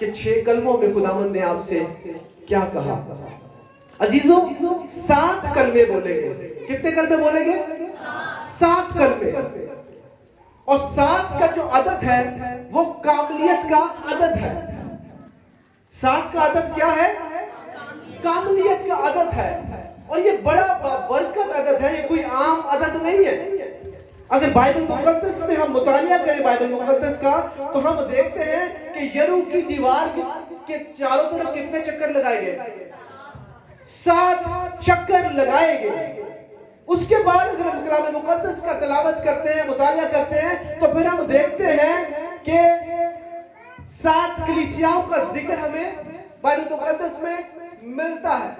کہ 6 کلموں میں خداوند نے آپ سے کیا کہا. عزیزوں 7 کلمے بولیں گے. کتنے کلمے بولیں گے؟ 7 کلمے. اور 7 کا جو عدد ہے وہ کاملیت کا عدد ہے. 7 کا عدد کیا ہے؟ کاملیت کا عدد ہے. اور یہ بڑا بابرکت عدد ہے, یہ کوئی عام عدد نہیں ہے. اگر بائبل مقدس میں ہم مطالعہ کریں بائبل مقدس کا, تو ہم دیکھتے ہیں کہ یرو کی دیوار کے چاروں طرف کتنے چکر لگائے گئے؟ 7 چکر لگائے گئے. اس کے بعد اگر ہم کلام مقدس کا تلاوت کرتے ہیں, مطالعہ کرتے ہیں, تو پھر ہم دیکھتے ہیں کہ 7 کلیسیاؤں کا ذکر ہمیں بائبل مقدس میں ملتا ہے.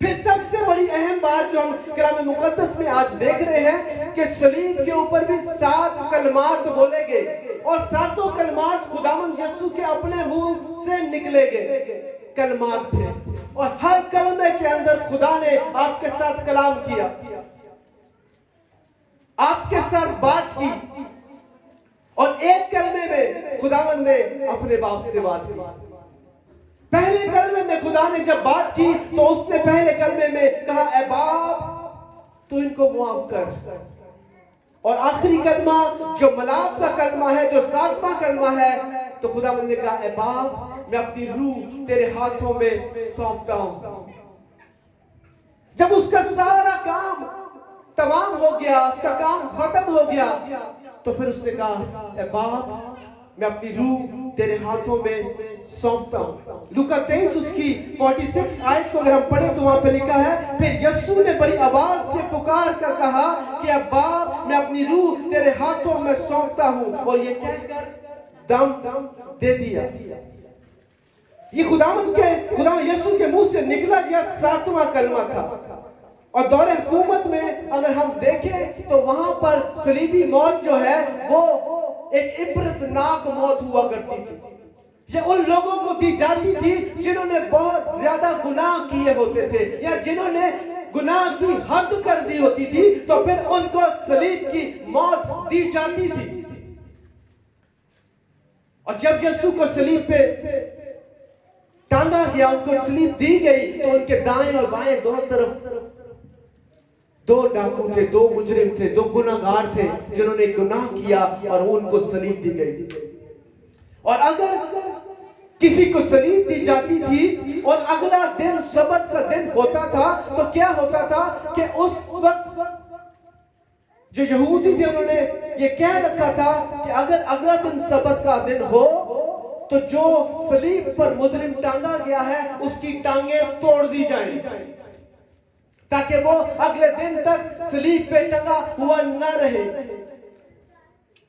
پھر سب سے بڑی اہم بات جو ہم کلام مقدس میں آج دیکھ رہے ہیں کہ صلیب کے اوپر بھی 7 کلمات بولے گئے, اور 7 کلمات خداوند یسوع کے اپنے منہ سے نکلے گئے کلمات تھے. اور ہر کلمے کے اندر خدا نے آپ کے ساتھ کلام کیا, آپ کے ساتھ بات کی. اور ایک کلمے میں خداوند نے اپنے باپ سے بات کی. پہلے کلمے میں خدا نے جب بات کی تو اس نے پہلے کلمے میں کہا اے باپ تو ان کو معاف کر. اور آخری کلمہ جو ملاپ کا کلمہ ہے, جو 7واں کلمہ ہے, تو خداوند نے کہا اے باپ میں اپنی روح تیرے ہاتھوں میں سونپتا ہوں. جب اس کا سارا کام تمام ہو گیا, اس کا کام ختم ہو گیا, تو پھر اس نے کہا اے باپ میں اپنی روح تیرے ہاتھوں میں سونپتا ہوں. لوکا 23 اس کی 46 آیت کو اگر ہم پڑھیں تو وہاں پہ لکھا ہے پھر یسوع نے بڑی آواز سے پکار کر کہا کہ اے باپ میں اپنی روح تیرے ہاتھوں میں سونپتا ہوں, اور یہ کہہ کر دم دے دیا. یہ خداوند یسوع کے منہ سے نکلا گیا 7واں کلمہ تھا. اور دور حکومت میں اگر ہم دیکھیں تو وہاں پر صلیبی موت جو ہے وہ ایک عبرتناک موت ہوا کرتی تھی. یہ ان لوگوں کو دی جاتی تھی جنہوں نے بہت زیادہ گناہ کیے ہوتے تھے, یا جنہوں نے گناہ کی حد کر دی ہوتی تھی, تو پھر ان کو صلیب کی موت دی جاتی تھی. اور جب یسوع کو صلیب پہ ٹانگا گیا, ان کو صلیب دی گئی, تو ان کے دائیں اور بائیں دونوں طرف 2 ڈاکو تھے, 2 مجرم تھے, 2 گناہگار تھے جنہوں نے گناہ کیا, اور ان کو صلیب دی گئی. اور اگر کسی کو صلیب دی جاتی تھی اور اگلا دن سبت کا دن ہوتا تھا, تو کیا ہوتا تھا کہ اس وقت جو یہودی تھے انہوں نے یہ کہہ رکھا تھا کہ اگر اگلا دن سبت کا دن ہو تو جو صلیب پر مجرم ٹانگا گیا ہے اس کی ٹانگیں توڑ دی جائیں, تاکہ وہ اگلے دن تک صلیب پہ ٹنگا ہوا نہ رہے.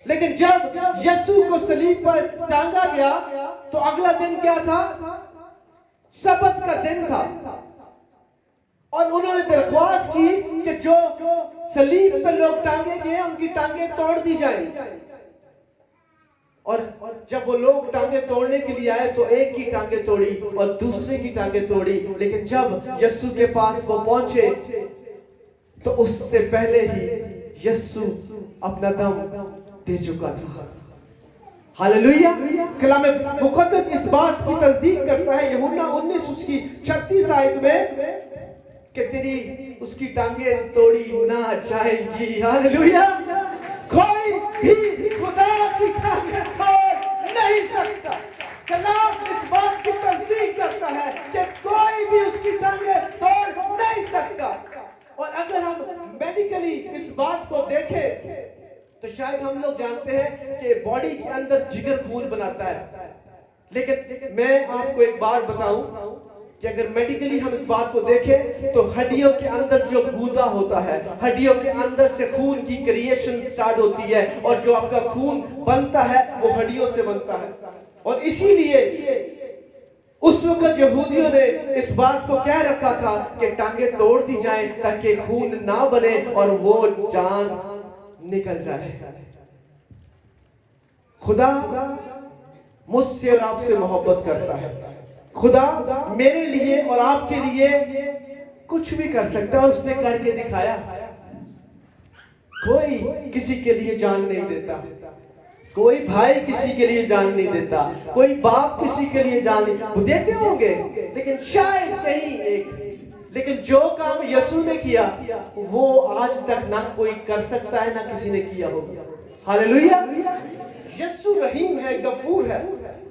لیکن جب یسوع کو صلیب پر ٹانگا گیا تو اگلا دن کیا تھا؟ سبت کا دن تھا. اور انہوں نے درخواست کی کہ جو صلیب پہ لوگ ٹانگے گئے ان کی ٹانگیں توڑ دی جائیں. اور جب وہ لوگ ٹانگیں توڑنے کے لیے آئے تو ایک کی ٹانگیں توڑی اور دوسرے کی ٹانگیں توڑی. لیکن جب یسوع کے پاس وہ پہنچے تو اس سے پہلے ہی یسوع اپنا دم دے چکا تھا. ہاللویا. کلام مقدس اس بات کی تصدیق کرتا ہے یوحنا 19 اس کی 36 آیت میں کہ تیری اس کی ٹانگیں توڑی نہ جائیں گی. ہاللویا. کوئی بھی خدا کی ٹانگیں توڑ نہیں سکتا. کلام اس بات کی تصدیق کرتا ہے کہ کوئی بھی اس کی ٹانگیں توڑ نہیں سکتا. اور اگر ہم میڈیکلی اس بات کو دیکھیں تو شاید ہم لوگ جانتے ہیں کہ باڈی کے اندر جگر خون بناتا ہے. لیکن میں آپ کو ایک بات بتاؤں کہ اگر میڈیکلی ہم اس بات کو دیکھیں تو ہڈیوں کے اندر جو گودا ہوتا ہے, ہڈیوں کے اندر سے خون کی کریشن سٹارٹ ہوتی ہے, اور جو آپ کا خون بنتا ہے وہ ہڈیوں سے بنتا ہے. اور اسی لیے اس وقت یہودیوں نے اس بات کو کہہ رکھا تھا کہ ٹانگیں توڑ دی جائیں تاکہ خون نہ بنے اور وہ جان نکل جائے. خدا مجھ سے اور آپ سے محبت کرتا ہے. خدا میرے لیے اور آپ کے لیے کچھ بھی کر سکتا ہے, اس نے کر کے دکھایا. کوئی کسی کے لیے جان نہیں دیتا. کوئی بھائی کسی کے لیے جان نہیں دیتا, کوئی باپ کسی کے لیے جان نہیں, وہ دیتے ہوں گے لیکن شاید کہیں ایک. لیکن جو کام یسوع نے کیا وہ آج تک نہ کوئی کر سکتا ہے نہ کسی نے کیا ہوگا. ہاللیلویا. یسوع رحیم ہے, غفور ہے,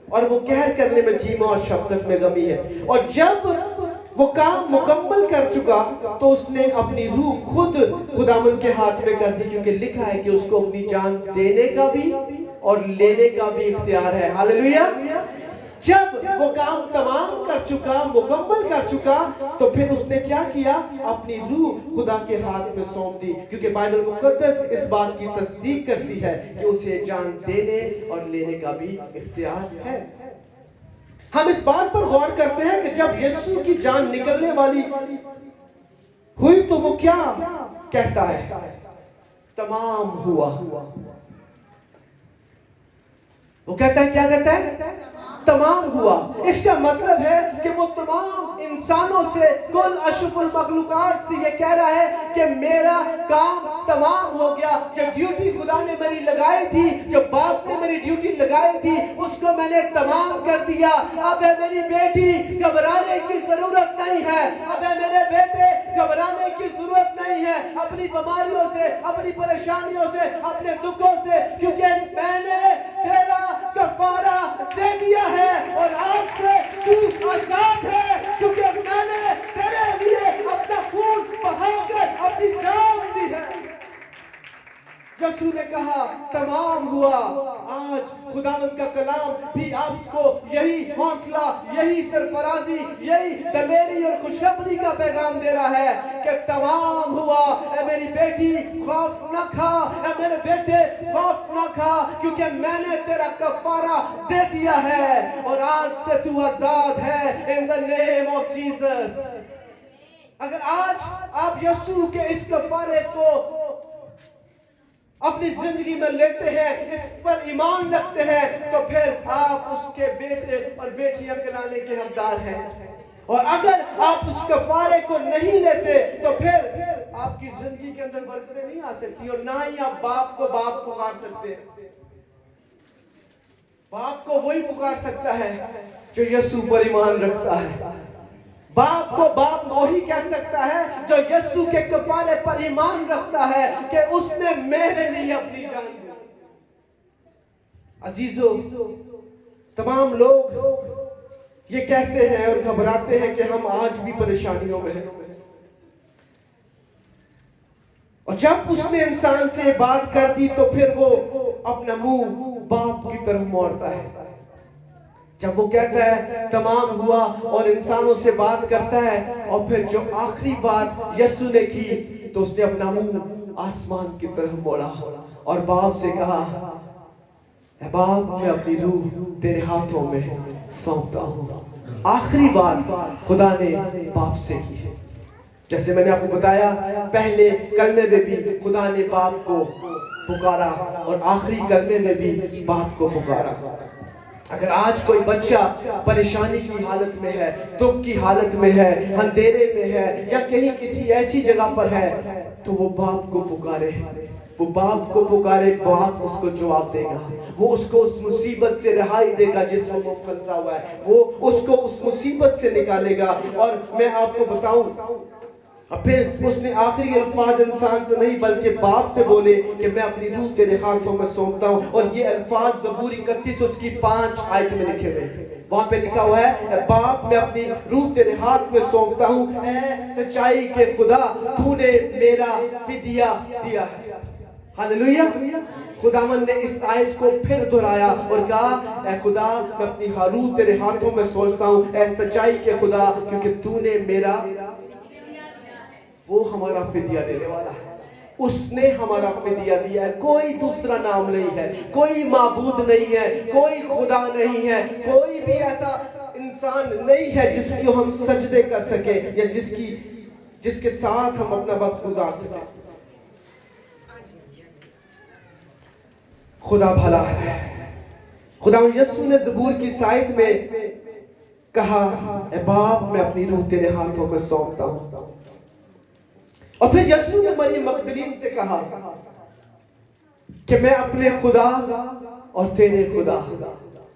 اور وہ قہر کرنے میں دھیما اور شفقت میں غمی ہے. اور جب وہ کام مکمل کر چکا تو اس نے اپنی روح خود خداوند کے ہاتھ میں کر دی, کیونکہ لکھا ہے کہ اس کو اپنی جان دینے کا بھی اور لینے کا بھی اختیار ہے. ہاللیلویا. جب وہ کام تمام کر چکا, مکمل کر چکا, تو پھر اس نے کیا کیا؟ اپنی روح خدا کے ہاتھ میں سونپ دی, کیونکہ بائبل مقدس اس بات کی تصدیق کرتی ہے کہ اسے جان دینے اور لینے کا بھی اختیار ہے. ہم اس بات پر غور کرتے ہیں کہ جب یسوع کی جان نکلنے والی ہوئی تو وہ کیا کہتا ہے؟ تمام ہوا. وہ کہتا ہے, کیا کہتا ہے؟ تمام ہوا. اس کا مطلب ہے کہ وہ تمام انسانوں سے, کل اشرف المخلوقات سے یہ کہہ رہا ہے کہ میرا کام تمام ہو گیا. جو ڈیوٹی خدا نے میری لگائی تھی, جو باپ نے میری ڈیوٹی لگائی تھی, اس کو میں نے تمام کر دیا. اب ہے میری بیٹی, گھبرانے کی ضرورت نہیں ہے. اب ہے میرے بیٹے, گھبرانے کی ضرورت نہیں ہے اپنی بیماریوں سے, اپنی پریشانیوں سے, اپنے دکھوں سے, کیونکہ میں نے تیرا کفارہ دے دیا ہے اور آج سے تو آزاد ہے, کیونکہ میں نے تیرے لیے اپنا خون بہا کر اپنی جان دی ہے. یسوع نے کہا تمام ہوا. آج خداوند کا کلام بھی آپ کو یہی حوصلہ, یہی سرفرازی, یہی دلیری اور خوشخبری کا پیغام دے رہا ہے کہ تمام ہوا. اے میری بیٹی خوف نہ کھا, اے میرے بیٹے خوف نہ کھا, کیونکہ میں نے تیرا کفارہ دے دیا ہے اور آج سے تو آزاد ہے. in the name of Jesus. اگر آج آپ یسوع کے اس کفارے کو اپنی زندگی میں لیتے ہیں, اس پر ایمان رکھتے ہیں, تو پھر آپ اس کے بیٹے اور بیٹیاں کہلانے کے حقدار ہیں. اور اگر آپ اس کفارے کو نہیں لیتے تو پھر آپ کی زندگی کے اندر برکتیں نہیں آ سکتی, اور نہ ہی آپ باپ کو باپ پکار سکتے ہیں. باپ کو وہی پکار سکتا ہے جو یسوع پر ایمان رکھتا ہے. باپ کو باپ وہی کہہ سکتا ہے جو یسوع کے کفارے پر ایمان رکھتا ہے کہ اس نے میرے لیے اپنی جان دی. عزیزو, تمام لوگ یہ کہتے ہیں اور گھبراتے ہیں کہ ہم آج بھی پریشانیوں میں ہیں, اور جب اس نے انسان سے بات کر دی تو پھر وہ اپنا منہ باپ کی طرف موڑتا ہے. جب وہ کہتا ہے تمام ہوا اور انسانوں سے بات کرتا ہے, اور پھر جو آخری بات یسوع نے کی تو اس نے اپنا منہ آسمان کی طرف موڑا اور باپ سے کہا, اے باپ میں اپنی روح تیرے ہاتھوں میں سونپتا ہوں. آخری بات خدا نے باپ سے کی ہے. جیسے میں نے آپ کو بتایا, پہلے کلمے میں بھی خدا نے باپ کو پکارا اور آخری کلمے میں بھی باپ کو پکارا. اگر آج کوئی بچہ پریشانی کی حالت میں ہے, دکھ کی حالت میں ہے, اندھیرے میں ہے, یا کہیں کسی ایسی جگہ پر ہے, تو وہ باپ کو پکارے, وہ باپ کو پکارے. باپ اس کو جواب دے گا, وہ اس کو اس مصیبت سے رہائی دے گا جس میں وہ پھنسا ہوا ہے, وہ اس کو اس مصیبت سے نکالے گا. اور میں آپ کو بتاؤں, پھر اس نے آخری الفاظ انسان سے نہیں بلکہ باپ سے بولے کہ میں اپنی روح تیرے ہاتھوں میں سونپتا ہوں. اور یہ الفاظ زبور 31 اس کی 5 آیت میں لکھے ہوئے, وہاں پہ لکھا ہوا ہے, باپ میں اپنی روح تیرے ہاتھ میں سونپتا ہوں, اے سچائی کے خدا تو نے میرا فدیہ دیا ہے. ہاللیلویا. خداوند نے اس آیت کو پھر دہرایا اور کہا, اے خدا میں اپنی روح تیرے ہاتھوں میں سوچتا ہوں, اے سچائی کے خدا, کیونکہ تو نے میرا, وہ ہمارا فدیہ دینے والا ہے. اس نے ہمارا فدیہ دیا ہے. کوئی دوسرا نام نہیں ہے, کوئی معبود نہیں ہے, کوئی خدا نہیں ہے, کوئی بھی ایسا انسان نہیں ہے جس کو ہم سجدے کر سکیں یا جس کے ساتھ ہم اپنا وقت گزار سکیں. خدا بھلا ہے. خدا یسوع نے زبور کی سائت میں کہا, اے باپ میں اپنی روح تیرے ہاتھوں میں سونپتا ہوں. اور پھر یسوع نے مریم مغدلین سے کہا کہ میں اپنے خدا اور تیرے خدا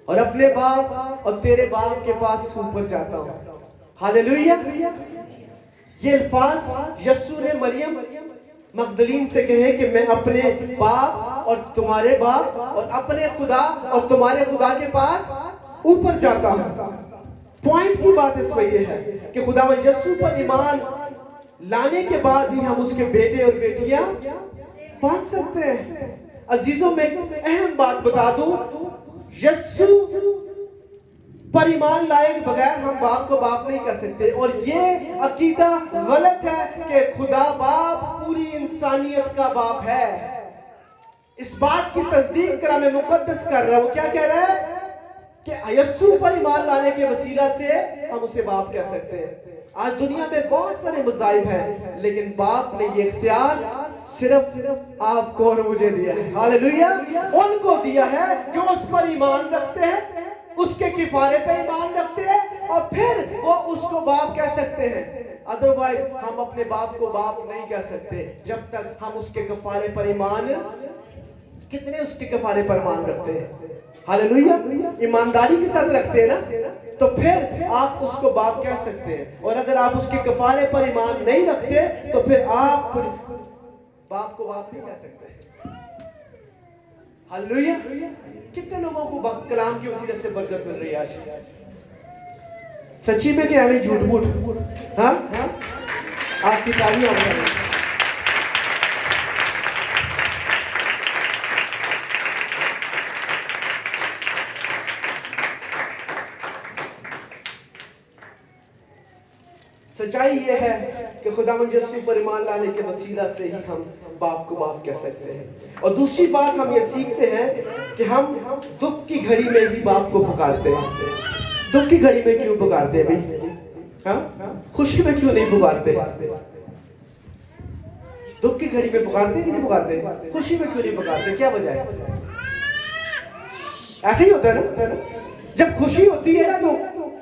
اور اپنے باپ اور تیرے باپ کے پاس اوپر جاتا ہوں. ہاللیلویا. یہ الفاظ یسوع نے مریم مغدلین سے کہے کہ میں اپنے باپ اور تمہارے باپ اور اپنے خدا اور تمہارے خدا کے پاس اوپر جاتا ہوں. پوائنٹ کی بات اس میں یہ ہے کہ خداوند یسوع پر ایمان لانے کے بعد ہی ہم اس کے بیٹے اور بیٹیاں بن سکتے ہیں. عزیزوں میں ایک اہم بات بتا دوں, یسوع پر ایمان لائے بغیر ہم باپ کو باپ نہیں کر سکتے. اور یہ عقیدہ غلط ہے کہ خدا باپ پوری انسانیت کا باپ ہے. اس بات کی تصدیق کلام مقدس کر رہا ہے. وہ کیا کہہ رہا ہے کہ یسوع پر ایمان لانے کے وسیلہ سے ہم اسے باپ کہہ سکتے ہیں. آج دنیا میں بہت سارے مذاہب ہیں, لیکن باپ نے یہ اختیار صرف آپ کو اور مجھے دیا ہے. ہاللیلویا. ان کو دیا ہے جو اس پر ایمان رکھتے ہیں, اس کے کفارے پہ ایمان رکھتے ہیں, اور پھر وہ اس کو باپ کہہ سکتے ہیں. ادروائز ہم اپنے باپ کو باپ نہیں کہہ سکتے جب تک ہم اس کے کفارے پر ایمان, کتنے اس کے کفارے پر ایمان رکھتے ہیں. ہاللیلویا. ایمانداری کے ساتھ رکھتے ہیں نا, تو پھر آپ اس کو باپ کہہ سکتے ہیں. اور اگر آپ اس کے کفارے پر ایمان نہیں رکھتے تو پھر آپ باپ کو باپ نہیں کہہ سکتے. ہاللیلویا. کتنے لوگوں کو کلام کی وسیلے سے برکت مل رہی ہے آج؟ سچی میں کہ ہمیں جھوٹ موٹ؟ ہاں, آپ کی تالیاں ہو رہی ہیں. سچائی یہ ہے کہ خداوند یسوع پر ایمان لانے کے وسیلہ سے ہی ہم باپ کو باپ کہہ سکتے ہیں. اور دوسری بات ہم یہ سیکھتے ہیں کہ ہم دکھ کی گھڑی میں ہی باپ کو پکارتے ہیں. دکھ کی گھڑی میں کیوں پکارتے ہیں بھائی؟ ہاں, خوشی میں کیوں نہیں پکارتے؟ دکھ کی گھڑی میں پکارتے کہ نہیں پکارتے؟ خوشی میں کیوں نہیں پکارتے؟ کیا وجہ ہے؟ ایسے ہی ہوتا ہے نا, جب خوشی ہوتی ہے نا تو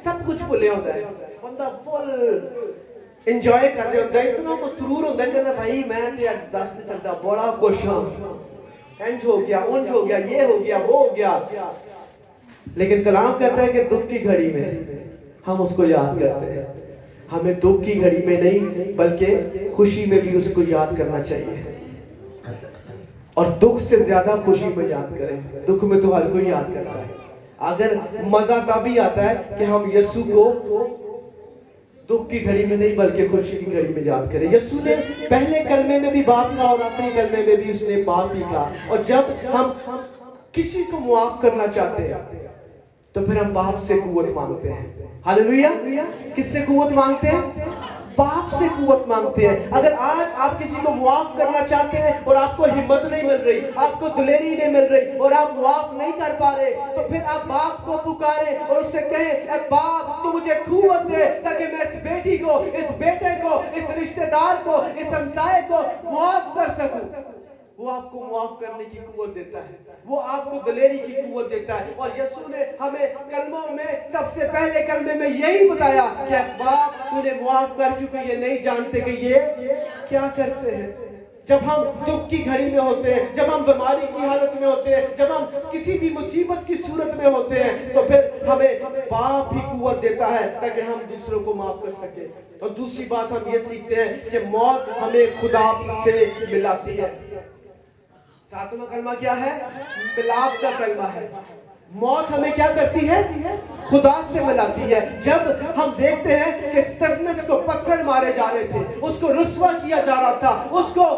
سب کچھ بھولے ہوتا ہے, بندہ فل انجوائے کر رہے ہوتا ہے, اتنا مسرور ہوتا ہے کہ بھائی میں تے اج دس نہیں سکتا, بڑا خوش ہوں, انج ہو گیا, اونج ہو گیا, یہ ہو گیا, وہ ہو گیا. لیکن کلام کہتا ہے کہ دکھ کی گھڑی میں ہم اس کو یاد کرتے ہیں. ہمیں دکھ کی گھڑی میں نہیں بلکہ خوشی میں بھی اس کو یاد کرنا چاہیے. اور دکھ سے زیادہ خوشی میں یاد کریں. دکھ میں تو ہر کوئی یاد کرتا ہے. اگر مزہ تبھی آتا ہے کہ ہم یسوع کو دکھ کی گھڑی میں نہیں بلکہ خوشی کی گھڑی میں یاد کریں. یسوع نے پہلے کلمے میں بھی باپ کہا اور آخری کلمے میں بھی اس نے باپ ہی کہا. اور جب ہم کسی کو معاف کرنا چاہتے ہیں تو پھر ہم باپ سے قوت مانگتے ہیں. ہاللیلویا. کس سے قوت مانگتے ہیں؟ باپ سے قوت مانگتے ہیں. اگر آج آپ کسی کو معاف کرنا چاہتے ہیں اور آپ کو ہمت نہیں مل رہی, آپ کو دلیری نہیں مل رہی اور آپ معاف نہیں کر پا رہے, تو پھر آپ باپ کو پکاریں اور اس سے کہیں اے باپ تو مجھے قوت دے تاکہ میں اس بیٹی کو, اس بیٹے کو, اس رشتہ دار کو, اس ہمسائے کو معاف کر سکوں. وہ آپ کو معاف کرنے کی قوت دیتا ہے, وہ آپ کو دلیری کی قوت دیتا ہے. اور یسوع نے ہمیں کلموں میں سب سے پہلے کلمے میں یہی بتایا کہ باپ تو نے معاف کر, کیونکہ یہ نہیں جانتے کہ یہ کیا کرتے ہیں. جب ہم دکھ کی گھڑی میں ہوتے ہیں, جب ہم بیماری کی حالت میں ہوتے ہیں, جب ہم کسی بھی مصیبت کی صورت میں ہوتے ہیں, تو پھر ہمیں باپ ہی قوت دیتا ہے تاکہ ہم دوسروں کو معاف کر سکیں. اور دوسری بات ہم یہ سیکھتے ہیں کہ موت ہمیں خدا سے ملاتی ہے. ساتواں کلمہ کیا ہے؟ ملاپ کا کلمہ ہے. موت ہمیں کیا کرتی ہے؟ خدا سے ملاتی ہے. جب ہم دیکھتے ہیں کہ اسٹیفنس کو پتھر مارے جا رہے تھے, اس کو رسوا کیا جا رہا تھا, اس کو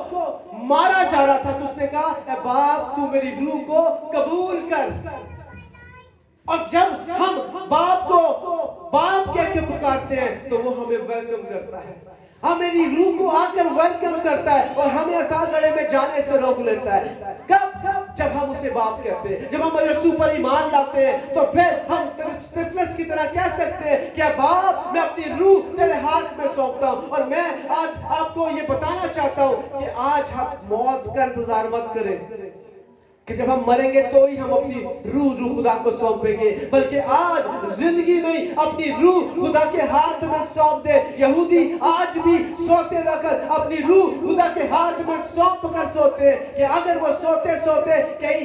مارا جا رہا تھا, تو اس نے کہا اے باپ تو میری روح کو قبول کر. اور جب ہم باپ کو باپ کہہ کے پکارتے ہیں تو وہ ہمیں ویلکم کرتا ہے, ہماری روح کو آ کر ویلکم کرتا ہے اور ہمیں اٹھاگڑے میں جانے سے روک لیتا ہے. کب؟ جب ہم اسے باپ کہتے ہیں, جب ہم یسوع پر ایمان لاتے ہیں, تو پھر ہم اسٹیفنس کی طرح کہہ سکتے ہیں کہ باپ میں اپنی روح تیرے ہاتھ میں سونپتا ہوں. اور میں آج آپ کو یہ بتانا چاہتا ہوں کہ آج ہم موت کا انتظار مت کریں کہ جب ہم مریں گے تو ہی ہم اپنی روح خدا کو سونپیں گے, بلکہ آج زندگی میں اپنی روح خدا کے ہاتھ میں سونپ دے. یہودی آج بھی سوتے وقت اپنی روح خدا کے ہاتھ میں سونپ کر سوتے ہیں کہ اگر وہ سوتے سوتے کہیں